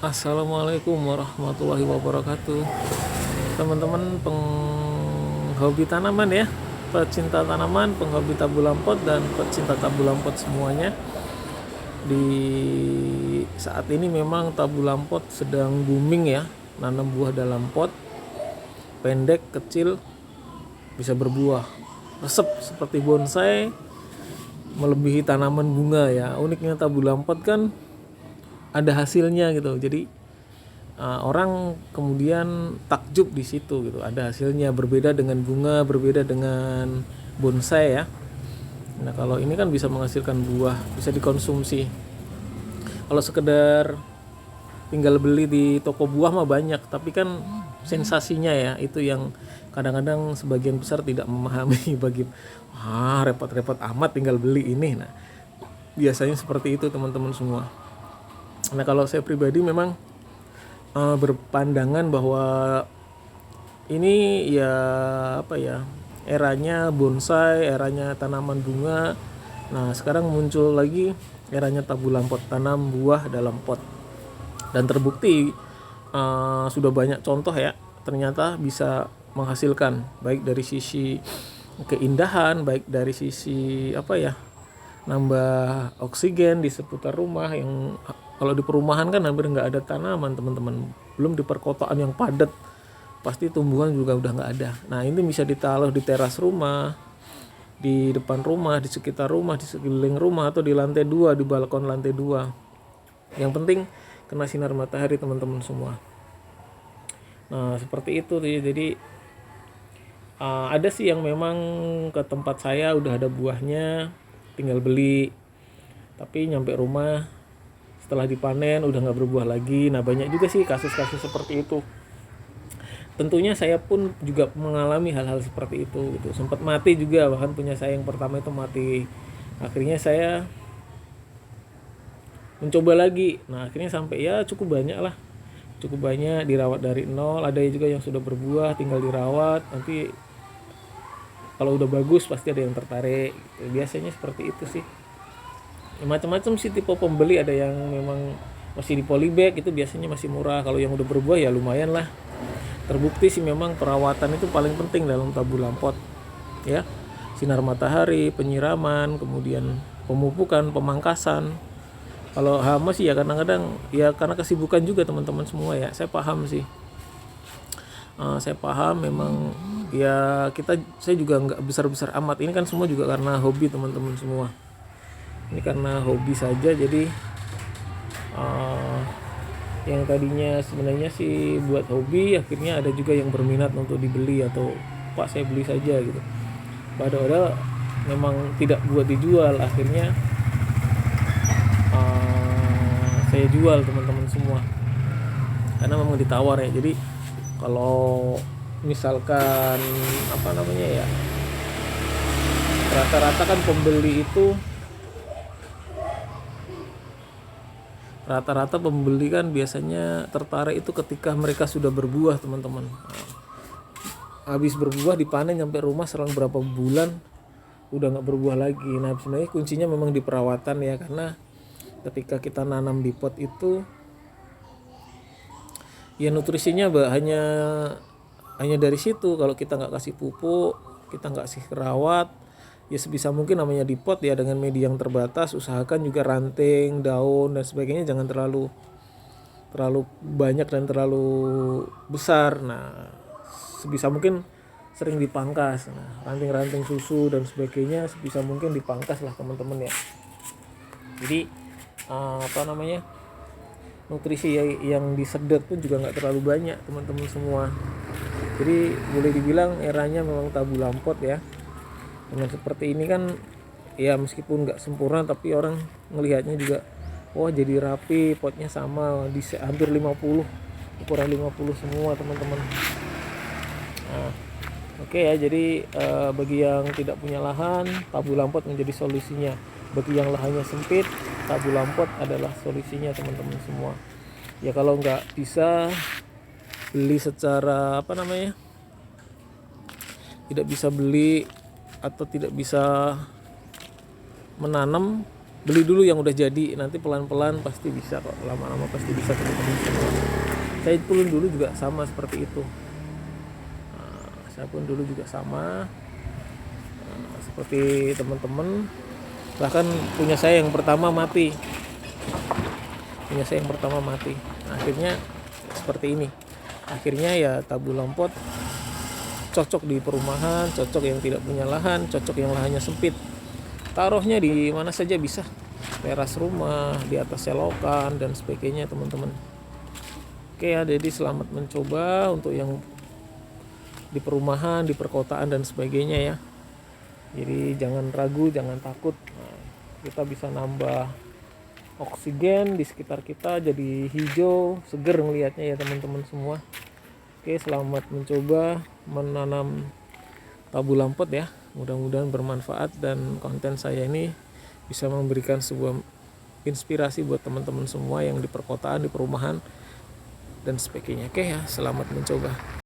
Assalamualaikum warahmatullahi wabarakatuh. Teman-teman penghobi tanaman ya, pecinta tanaman, penghobi tabu lampot dan pecinta tabu lampot semuanya. Di saat ini memang tabu lampot sedang booming ya, nanam buah dalam pot, pendek, kecil, bisa berbuah. Resep seperti bonsai, melebihi tanaman bunga ya. Uniknya tabu lampot kan ada hasilnya gitu. Jadi orang kemudian takjub di situ gitu. Ada hasilnya, berbeda dengan bunga, berbeda dengan bonsai ya. Nah, kalau ini kan bisa menghasilkan buah, bisa dikonsumsi. Kalau sekedar tinggal beli di toko buah mah banyak, tapi kan sensasinya ya itu yang kadang-kadang sebagian besar tidak memahami bagi repot-repot amat tinggal beli ini. Nah, biasanya seperti itu teman-teman semua. Nah, kalau saya pribadi memang berpandangan bahwa ini ya eranya bonsai, eranya tanaman bunga. Nah, sekarang muncul lagi eranya tabu lampot, tanam buah dalam pot. Dan terbukti sudah banyak contoh ya, ternyata bisa menghasilkan baik dari sisi keindahan, baik dari sisi nambah oksigen di seputar rumah. Yang kalau di perumahan kan hampir nggak ada tanaman teman-teman, belum di perkotaan yang padat pasti tumbuhan juga udah nggak ada. Nah, ini bisa ditaruh di teras rumah, di depan rumah, di sekitar rumah, di sekeliling rumah, atau di lantai 2, di balkon lantai 2. Yang penting kena sinar matahari teman-teman semua. Nah, seperti itu. Jadi ada sih yang memang ke tempat saya udah ada buahnya, tinggal beli, tapi nyampe rumah setelah dipanen udah nggak berbuah lagi. Nah, banyak juga sih kasus-kasus seperti itu. Tentunya saya pun juga mengalami hal-hal seperti itu gitu. Sempat mati juga, bahkan punya saya yang pertama itu mati. Akhirnya saya mencoba lagi. Nah, akhirnya sampai ya cukup banyak lah, cukup banyak, dirawat dari nol. Ada juga yang sudah berbuah tinggal dirawat, nanti kalau udah bagus pasti ada yang tertarik gitu. Biasanya seperti itu sih. Macam-macam sih tipe pembeli. Ada yang memang masih di polybag, itu biasanya masih murah. Kalau yang udah berbuah ya lumayan lah. Terbukti sih memang perawatan itu paling penting dalam tabu lampot ya. Sinar matahari, penyiraman, kemudian pemupukan, pemangkasan. Kalau hama sih ya kadang-kadang ya karena kesibukan juga teman-teman semua ya. Saya paham sih. Saya paham memang ya, saya juga nggak besar-besar amat. Ini kan semua juga karena hobi teman-teman semua. Ini karena hobi saja, jadi yang tadinya sebenarnya sih buat hobi, akhirnya ada juga yang berminat untuk dibeli, atau Pak saya beli saja gitu. Padahal memang tidak buat dijual. Akhirnya saya jual teman-teman semua, karena memang ditawar ya. Jadi kalau misalkan rata-rata kan pembeli kan biasanya tertarik itu ketika mereka sudah berbuah teman-teman. Habis berbuah dipanen sampai rumah selang berapa bulan udah nggak berbuah lagi. Nah, sebenarnya kuncinya memang di perawatan ya, karena ketika kita nanam di pot itu ya nutrisinya hanya dari situ. Kalau kita nggak kasih pupuk, kita nggak kasih rawat, ya sebisa mungkin namanya di pot ya, dengan media yang terbatas. Usahakan juga ranting, daun dan sebagainya jangan terlalu banyak dan terlalu besar. Nah, sebisa mungkin sering dipangkas. Nah, ranting-ranting susu dan sebagainya sebisa mungkin dipangkas lah teman-teman ya. Jadi nutrisi yang disedot pun juga nggak terlalu banyak teman-teman semua. Jadi boleh dibilang eranya memang tabu lampot ya. Dengan seperti ini kan ya, meskipun nggak sempurna tapi orang ngelihatnya juga wah jadi rapi, potnya sama di hampir 50, ukuran 50 semua teman-teman. Nah, oke ya, jadi bagi yang tidak punya lahan, tabu lampot menjadi solusinya. Bagi yang lahannya sempit, tabu lampot adalah solusinya teman-teman semua. Ya kalau nggak bisa beli secara tidak bisa beli atau tidak bisa menanam, beli dulu yang udah jadi, nanti pelan-pelan pasti bisa kok, lama-lama pasti bisa teman-teman semua. Saya pun dulu juga sama seperti itu. Saya pun dulu juga sama seperti teman-teman. Bahkan punya saya yang pertama mati. Akhirnya seperti ini. Akhirnya ya tabung pot cocok di perumahan, cocok yang tidak punya lahan, cocok yang lahannya sempit. Taruhnya di mana saja bisa. Teras rumah, di atas selokan dan sebagainya teman-teman. Oke ya, jadi selamat mencoba untuk yang di perumahan, di perkotaan dan sebagainya ya. Jadi jangan ragu, jangan takut. Nah, kita bisa nambah oksigen di sekitar kita, jadi hijau, seger ngelihatnya ya teman-teman semua. Oke, selamat mencoba menanam tabu lampot ya. Mudah-mudahan bermanfaat dan konten saya ini bisa memberikan sebuah inspirasi buat teman-teman semua yang di perkotaan, di perumahan dan sebagainya. Oke ya, selamat mencoba.